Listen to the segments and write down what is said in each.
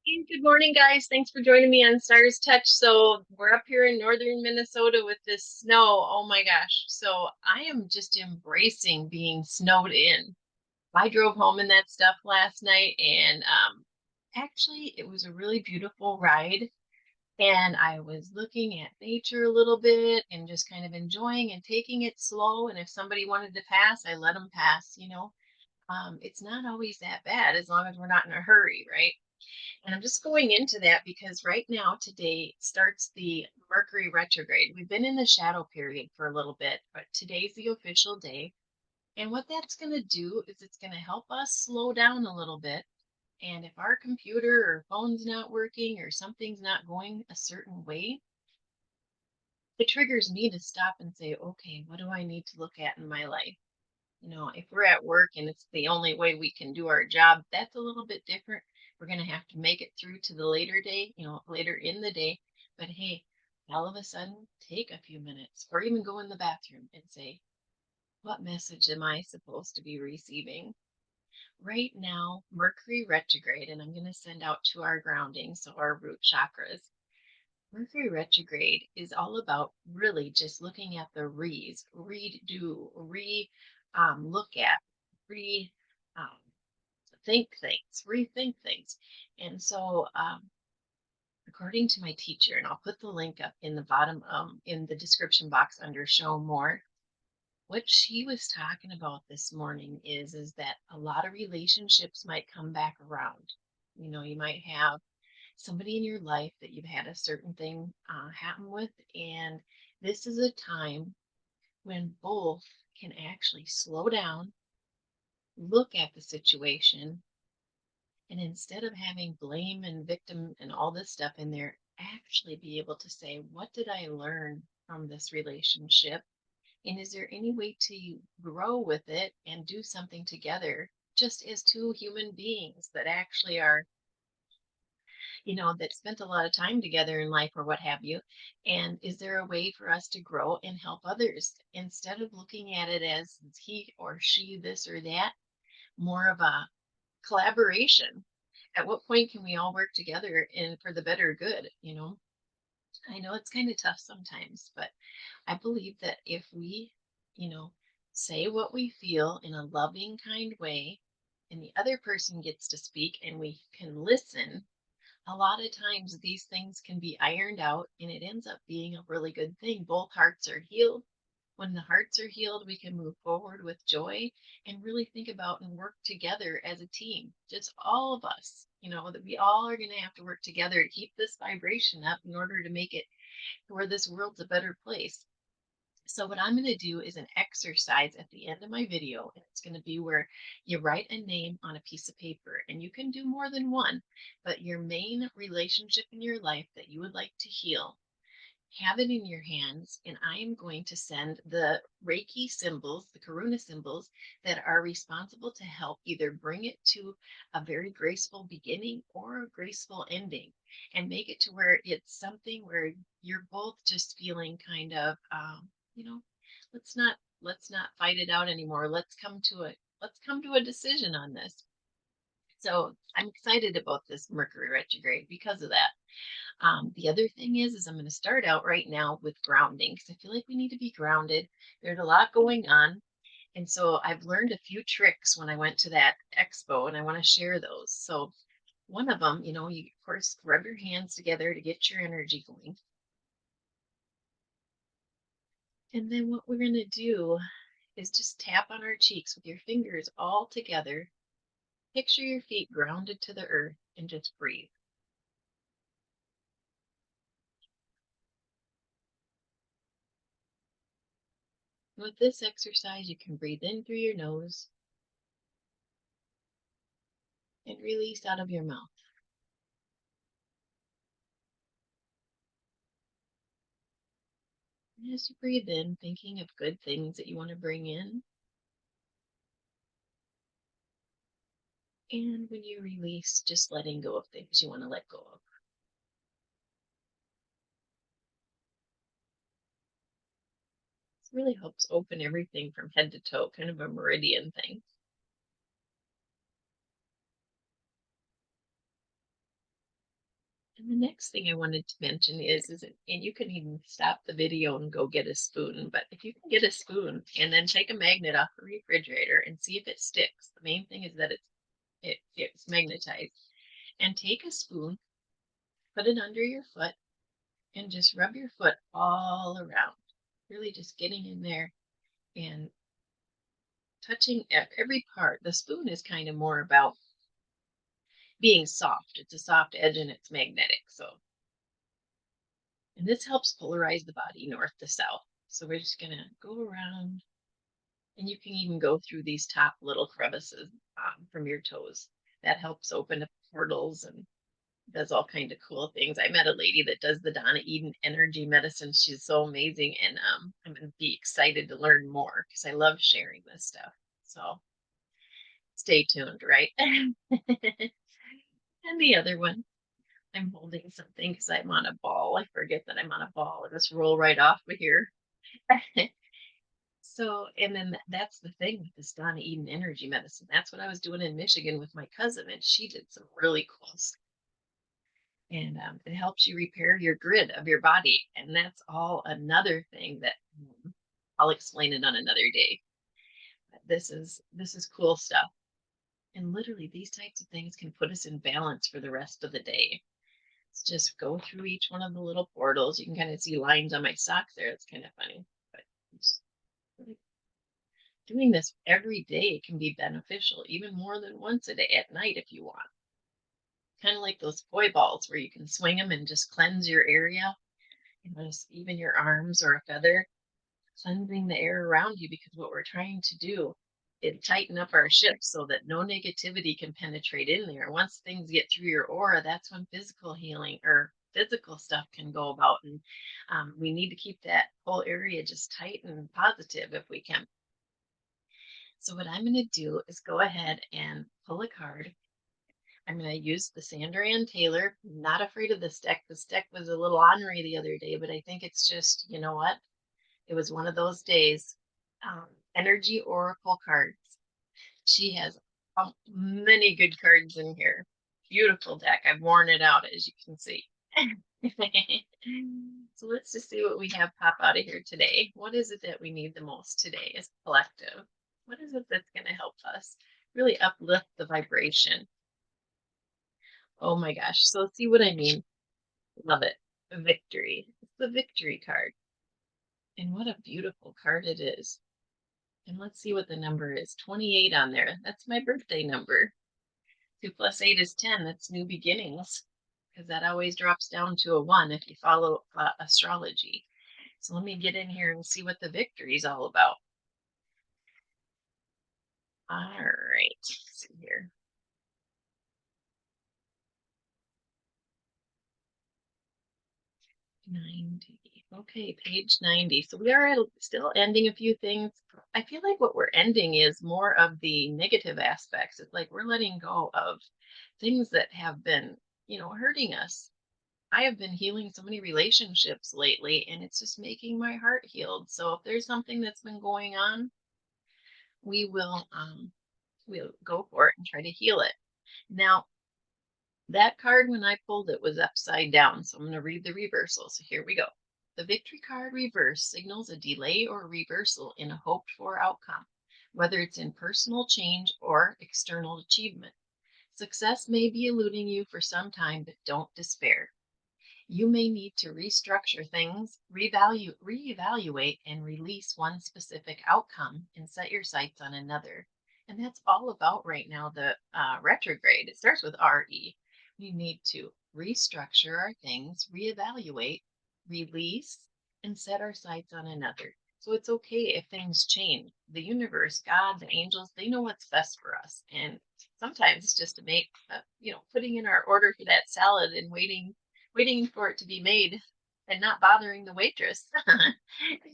Hey, good morning, guys. Thanks for joining me on Starrstouch. So we're up here in northern Minnesota with this snow. Oh my gosh. So I am just embracing being snowed in. I drove home in that stuff last night, and actually it was a really beautiful ride. And I was looking at nature a little bit and just kind of enjoying and taking it slow. And if somebody wanted to pass, I let them pass. It's not always that bad as long as we're not in a hurry, right? And I'm just going into that because right now, today starts the Mercury retrograde. We've been in the shadow period for a little bit, but today's the official day. And what that's going to do is it's going to help us slow down a little bit. And if our computer or phone's not working or something's not going a certain way, it triggers me to stop and say, okay, what do I need to look at in my life? If we're at work and it's the only way we can do our job, that's a little bit different. We're going to have to make it through to the later day, later in the day. But hey, all of a sudden, take a few minutes or even go in the bathroom and say, what message am I supposed to be receiving? Right now, Mercury retrograde, and I'm going to send out to our grounding, so our root chakras. Mercury retrograde is all about really just looking at the read, do, look at, re um, think things, rethink things. And so, according to my teacher, and I'll put the link up in the bottom, in the description box under show more. What she was talking about this morning is that a lot of relationships might come back around. You might have somebody in your life that you've had a certain thing happen with, and this is a time when both can actually slow down, look at the situation, and instead of having blame and victim and all this stuff in there, actually be able to say, what did I learn from this relationship? And is there any way to grow with it and do something together, just as two human beings that actually are, that spent a lot of time together in life or what have you? And is there a way for us to grow and help others instead of looking at it as he or she, this or that, more of a collaboration? At what point can we all work together and for the better good? I know it's kind of tough sometimes, but I believe that if we, you know, say what we feel in a loving, kind way, and the other person gets to speak and we can listen, a lot of times these things can be ironed out and it ends up being a really good thing. Both hearts are healed. When the hearts are healed, we can move forward with joy and really think about and work together as a team. Just all of us, that we all are going to have to work together to keep this vibration up in order to make it where this world's a better place. So what I'm going to do is an exercise at the end of my video, and it's going to be where you write a name on a piece of paper, and you can do more than one, but your main relationship in your life that you would like to heal, have it in your hands, and I am going to send the Reiki symbols, the Karuna symbols that are responsible to help either bring it to a very graceful beginning or a graceful ending, and make it to where it's something where you're both just feeling kind of, you know, let's not fight it out anymore. Let's come to a decision on this. So I'm excited about this Mercury retrograde because of that. The other thing is I'm going to start out right now with grounding because I feel like we need to be grounded. There's a lot going on. And so I've learned a few tricks when I went to that expo and I want to share those. So one of them, you of course rub your hands together to get your energy going. And then what we're going to do is just tap on our cheeks with your fingers all together. Picture your feet grounded to the earth and just breathe. With this exercise, you can breathe in through your nose and release out of your mouth. And as you breathe in, thinking of good things that you want to bring in. And when you release, just letting go of things you want to let go of. This really helps open everything from head to toe, kind of a meridian thing. And the next thing I wanted to mention and you can even stop the video and go get a spoon, but if you can get a spoon and then take a magnet off the refrigerator and see if it sticks, the main thing is that it's magnetized. And take a spoon, put it under your foot, and just rub your foot all around. Really just getting in there and touching every part. The spoon is kind of more about being soft. It's a soft edge and it's magnetic. And this helps polarize the body north to south. So we're just going to go around, and you can even go through these top little crevices from your toes. That helps open up portals and does all kind of cool things. I met a lady that does the Donna Eden energy medicine. She's so amazing, and I'm going to be excited to learn more because I love sharing this stuff. So stay tuned, right? And the other one, I'm holding something because I'm on a ball. I forget that I'm on a ball. I just roll right off of here. So, and then that's the thing with this Donna Eden energy medicine. That's what I was doing in Michigan with my cousin, and she did some really cool stuff. And it helps you repair your grid of your body. And that's all another thing that I'll explain it on another day. But this is cool stuff. And literally, these types of things can put us in balance for the rest of the day. Let's just go through each one of the little portals. You can kind of see lines on my socks there. It's kind of funny. But just really doing this every day can be beneficial, even more than once a day at night if you want. Kind of like those koi balls where you can swing them and just cleanse your area, just even your arms or a feather, cleansing the air around you, because what we're trying to do is tighten up our ship so that no negativity can penetrate in there. Once things get through your aura, that's when physical healing or physical stuff can go about. And we need to keep that whole area just tight and positive if we can. So what I'm going to do is go ahead and pull a card. I'm going to use the Sandra Anne Taylor. I'm not afraid of this deck. This deck was a little ornery the other day, but I think it's just, you know what? It was one of those days. Energy Oracle cards. She has many good cards in here. Beautiful deck. I've worn it out, as you can see. So let's just see what we have pop out of here today. What is it that we need the most today as collective? What is it that's going to help us really uplift the vibration? Oh my gosh. So see what I mean? Love it. Victory. It's the victory card. And what a beautiful card it is. And let's see what the number is. 28 on there. That's my birthday number. 2 plus 8 is 10. That's new beginnings, because that always drops down to a 1 if you follow astrology. So let me get in here and see what the victory is all about. All right. Let's see here. 90. Okay, page 90. So we are still ending a few things. I feel like what we're ending is more of the negative aspects. It's like we're letting go of things that have been, hurting us. I have been healing so many relationships lately, and it's just making my heart healed. So if there's something that's been going on, we will we'll go for it and try to heal it. Now, that card, when I pulled it, was upside down. So I'm going to read the reversal. So here we go. The victory card reverse signals a delay or reversal in a hoped for outcome, whether it's in personal change or external achievement. Success may be eluding you for some time, but don't despair. You may need to restructure things, reevaluate, and release one specific outcome and set your sights on another. And that's all about right now, the retrograde. It starts with RE. We need to restructure our things, reevaluate, release, and set our sights on another. So it's okay if things change. The universe, God, the angels, they know what's best for us. And sometimes it's just to make, putting in our order for that salad and waiting for it to be made and not bothering the waitress.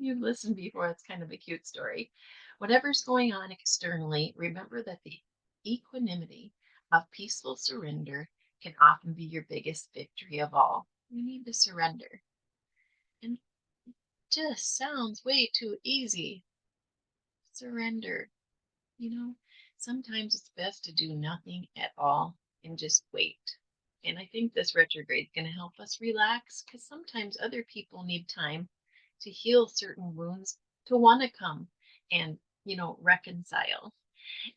You've listened before. It's kind of a cute story. Whatever's going on externally, remember that the equanimity of peaceful surrender can often be your biggest victory of all. You need to surrender. And it just sounds way too easy. Surrender. Sometimes it's best to do nothing at all and just wait. And I think this retrograde is going to help us relax because sometimes other people need time to heal certain wounds to want to come and, reconcile.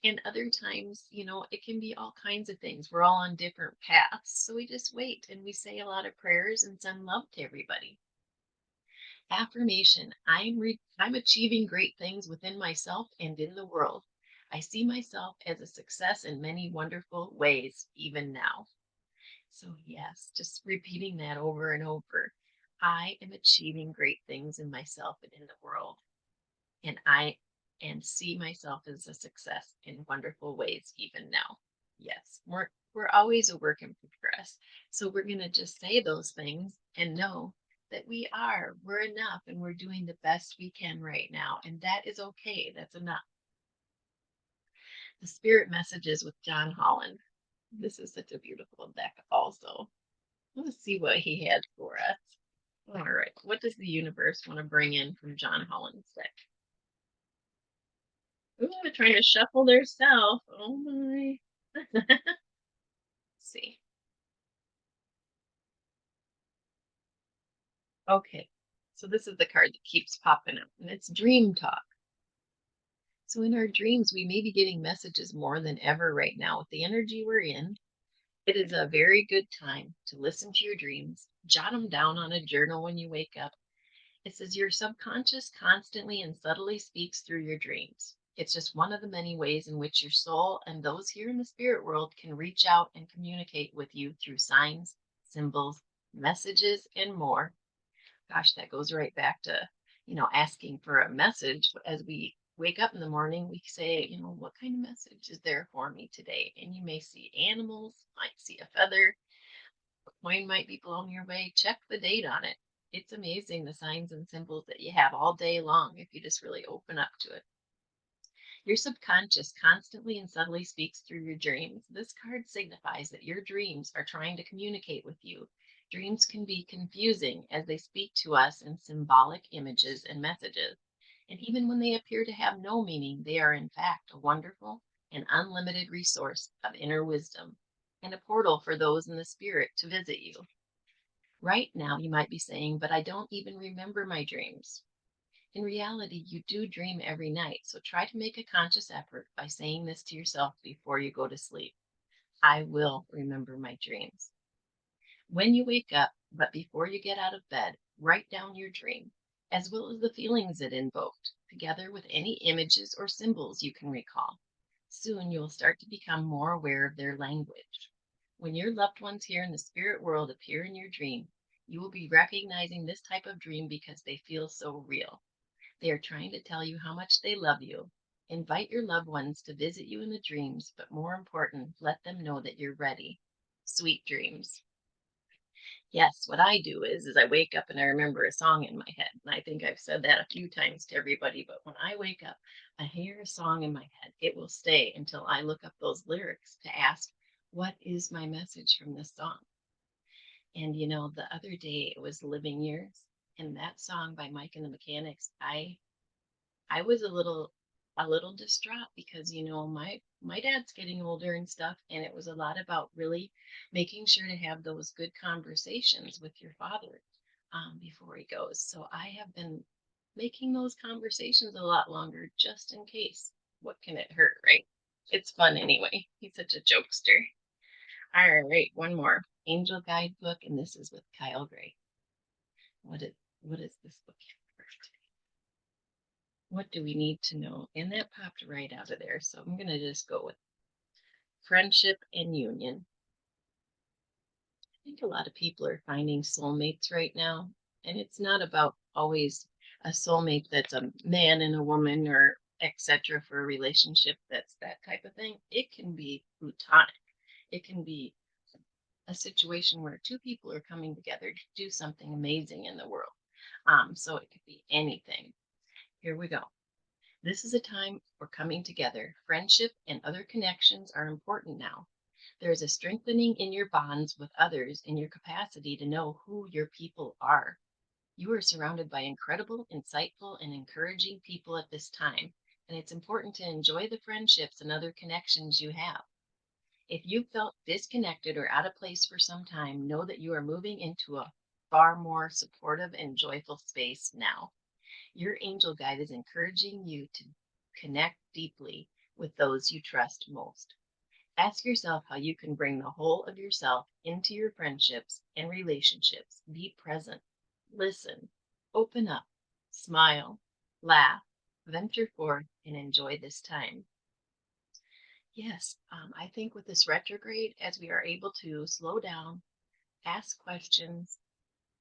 And other times, it can be all kinds of things. We're all on different paths. So we just wait and we say a lot of prayers and send love to everybody. Affirmation: I'm achieving great things within myself and in the world. I see myself as a success in many wonderful ways, even now. So, yes, just repeating that over and over. I am achieving great things in myself and in the world. And I and see myself as a success in wonderful ways even now. Yes, we're always a work in progress. So we're going to just say those things and know that we're enough and we're doing the best we can right now. And that is okay. That's enough. The spirit messages with John Holland. This is such a beautiful deck also. Let's see what he had for us. All right. What does the universe want to bring in from John Holland's deck? Ooh, they're trying to shuffle their self. Oh my. Let's see. Okay. So this is the card that keeps popping up, and it's Dream Talk. So in our dreams, we may be getting messages more than ever right now with the energy we're in. It is a very good time to listen to your dreams, jot them down on a journal when you wake up. It says your subconscious constantly and subtly speaks through your dreams. It's just one of the many ways in which your soul and those here in the spirit world can reach out and communicate with you through signs, symbols, messages, and more. Gosh, that goes right back to, asking for a message. As we wake up in the morning, we say, what kind of message is there for me today? And you may see animals, might see a feather, a coin might be blown your way. Check the date on it. It's amazing the signs and symbols that you have all day long if you just really open up to it. Your subconscious constantly and subtly speaks through your dreams. This card signifies that your dreams are trying to communicate with you. Dreams can be confusing as they speak to us in symbolic images and messages. And even when they appear to have no meaning, they are in fact a wonderful and unlimited resource of inner wisdom and a portal for those in the spirit to visit you. Right now, you might be saying, but I don't even remember my dreams. In reality, you do dream every night, so try to make a conscious effort by saying this to yourself before you go to sleep. I will remember my dreams. When you wake up, but before you get out of bed, write down your dream, as well as the feelings it invoked, together with any images or symbols you can recall. Soon you will start to become more aware of their language. When your loved ones here in the spirit world appear in your dream, you will be recognizing this type of dream because they feel so real. They are trying to tell you how much they love you. Invite your loved ones to visit you in the dreams, but more important, let them know that you're ready. Sweet dreams. Yes, what I do is I wake up and I remember a song in my head. And I think I've said that a few times to everybody, but when I wake up, I hear a song in my head. It will stay until I look up those lyrics to ask, what is my message from this song? And the other day it was Living Years, and that song by Mike and the Mechanics, I was a little distraught because my dad's getting older and stuff, and it was a lot about really making sure to have those good conversations with your father before he goes. So I have been making those conversations a lot longer just in case. What can it hurt, right? It's fun anyway. He's such a jokester. All right, one more Angel Guidebook, and this is with Kyle Gray. What is this book? What do we need to know? And that popped right out of there. So I'm going to just go with friendship and union. I think a lot of people are finding soulmates right now. And it's not about always a soulmate that's a man and a woman or etc. for a relationship that's that type of thing. It can be platonic. It can be a situation where two people are coming together to do something amazing in the world. So it could be anything. Here we go. This is a time for coming together. Friendship and other connections are important now. There is a strengthening in your bonds with others and your capacity to know who your people are. You are surrounded by incredible, insightful, and encouraging people at this time, and it's important to enjoy the friendships and other connections you have. If you felt disconnected or out of place for some time, know that you are moving into a far more supportive and joyful space now. Your angel guide is encouraging you to connect deeply with those you trust most. Ask yourself how you can bring the whole of yourself into your friendships and relationships. Be present, listen, open up, smile, laugh, venture forth, and enjoy this time. Yes, I think with this retrograde, as we are able to slow down, ask questions,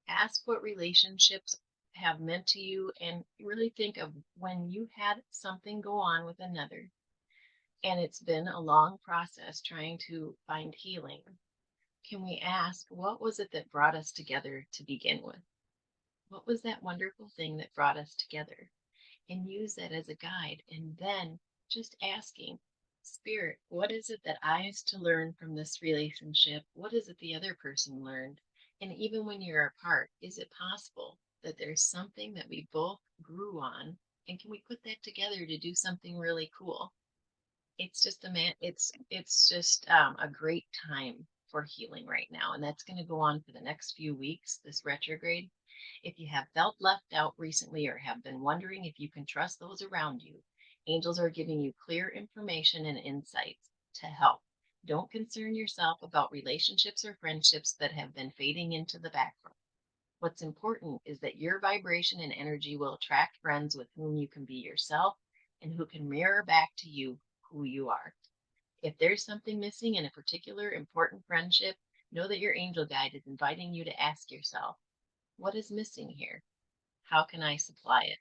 ask what relationships have meant to you, and really think of when you had something go on with another. And it's been a long process trying to find healing. Can we ask, what was it that brought us together to begin with? What was that wonderful thing that brought us together? And use that as a guide. And then just asking, Spirit, what is it that I is to learn from this relationship? What is it the other person learned? And even when you're apart, is it possible that there's something that we both grew on? And can we put that together to do something really cool? It's just a great time for healing right now, and that's going to go on for the next few weeks, this retrograde. If you have felt left out recently or have been wondering if you can trust those around you, angels are giving you clear information and insights to help. Don't concern yourself about relationships or friendships that have been fading into the background. What's important is that your vibration and energy will attract friends with whom you can be yourself and who can mirror back to you who you are. If there's something missing in a particular important friendship, know that your angel guide is inviting you to ask yourself, what is missing here? How can I supply it?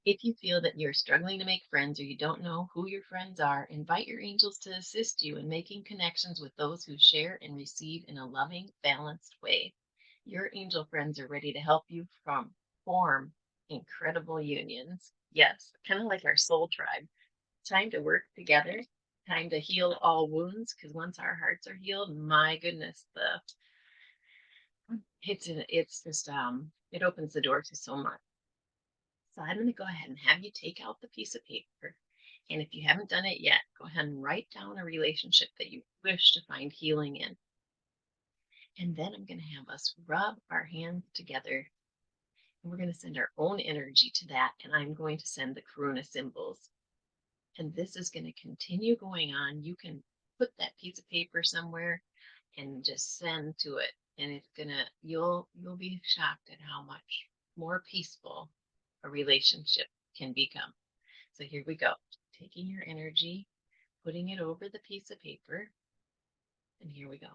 If you feel that you're struggling to make friends or you don't know who your friends are, invite your angels to assist you in making connections with those who share and receive in a loving, balanced way. Your angel friends are ready to help you form incredible unions. Yes, kind of like our soul tribe. Time to work together, time to heal all wounds, because once our hearts are healed, my goodness, the it's just it opens the door to so much. So I'm going to go ahead and have you take out the piece of paper. And if you haven't done it yet, go ahead and write down a relationship that you wish to find healing in. And then I'm going to have us rub our hands together. And we're going to send our own energy to that. And I'm going to send the Karuna symbols. And this is going to continue going on. You can put that piece of paper somewhere and just send to it. And it's gonna you'll be shocked at how much more peaceful a relationship can become. So here we go. Taking your energy, putting it over the piece of paper, and here we go.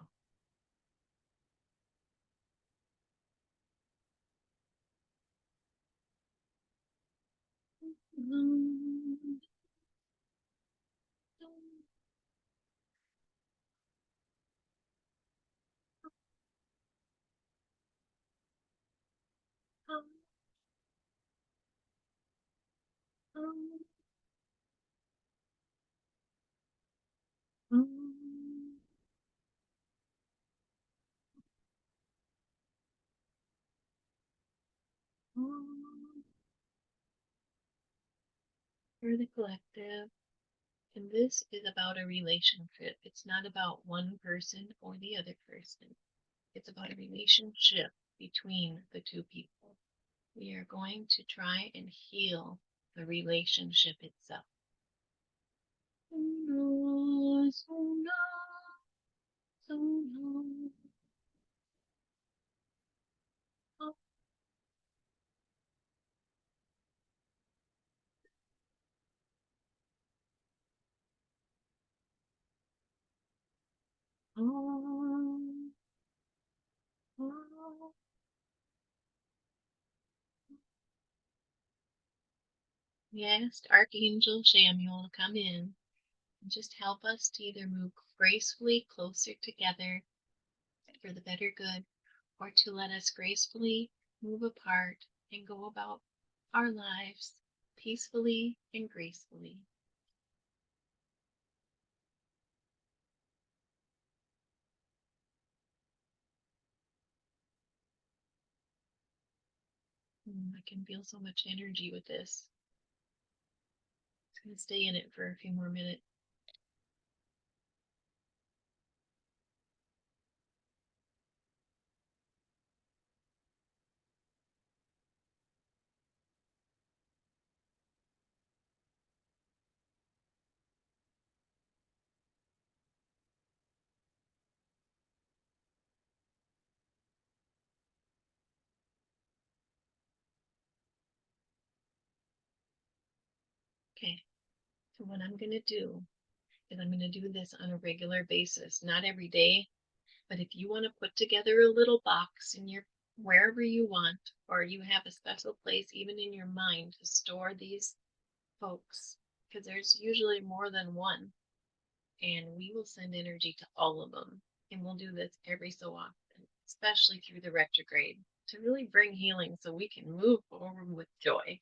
For the collective. And this is about a relationship. It's not about one person or the other person. It's about a relationship between the two people. We are going to try and heal the relationship itself. We asked Archangel Samuel to come in and just help us to either move gracefully closer together for the better good, or to let us gracefully move apart and go about our lives peacefully and gracefully. I can feel so much energy with this. It's going to stay in it for a few more minutes. Okay, so what I'm going to do is I'm going to do this on a regular basis, not every day, but if you want to put together a little box in your wherever you want, or you have a special place even in your mind to store these folks, because there's usually more than one, and we will send energy to all of them. And we'll do this every so often, especially through the retrograde, to really bring healing so we can move forward with joy.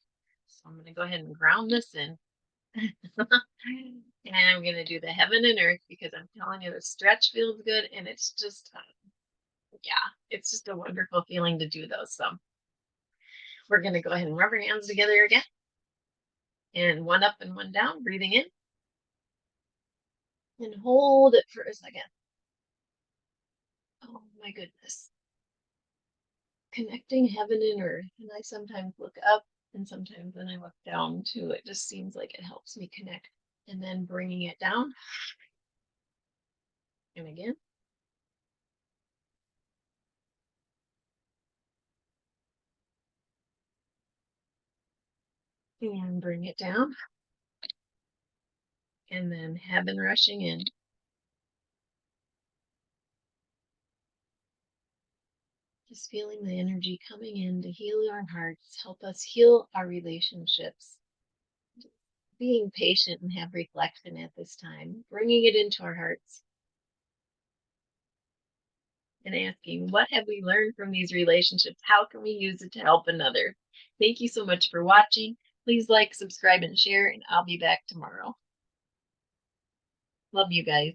So I'm going to go ahead and ground this in. And I'm going to do the heaven and earth because I'm telling you, the stretch feels good. And it's just, yeah, it's just a wonderful feeling to do those. So we're going to go ahead and rub our hands together again. And one up and one down, breathing in. And hold it for a second. Oh my goodness. Connecting heaven and earth. And I sometimes look up and sometimes when I look down too, it just seems like it helps me connect. And then bringing it down. And again. And bring it down. And then heaven rushing in. Just feeling the energy coming in to heal our hearts, help us heal our relationships. Being patient and have reflection at this time, bringing it into our hearts and asking, what have we learned from these relationships? How can we use it to help another? Thank you so much for watching. Please like, subscribe, and share, and I'll be back tomorrow. Love you guys.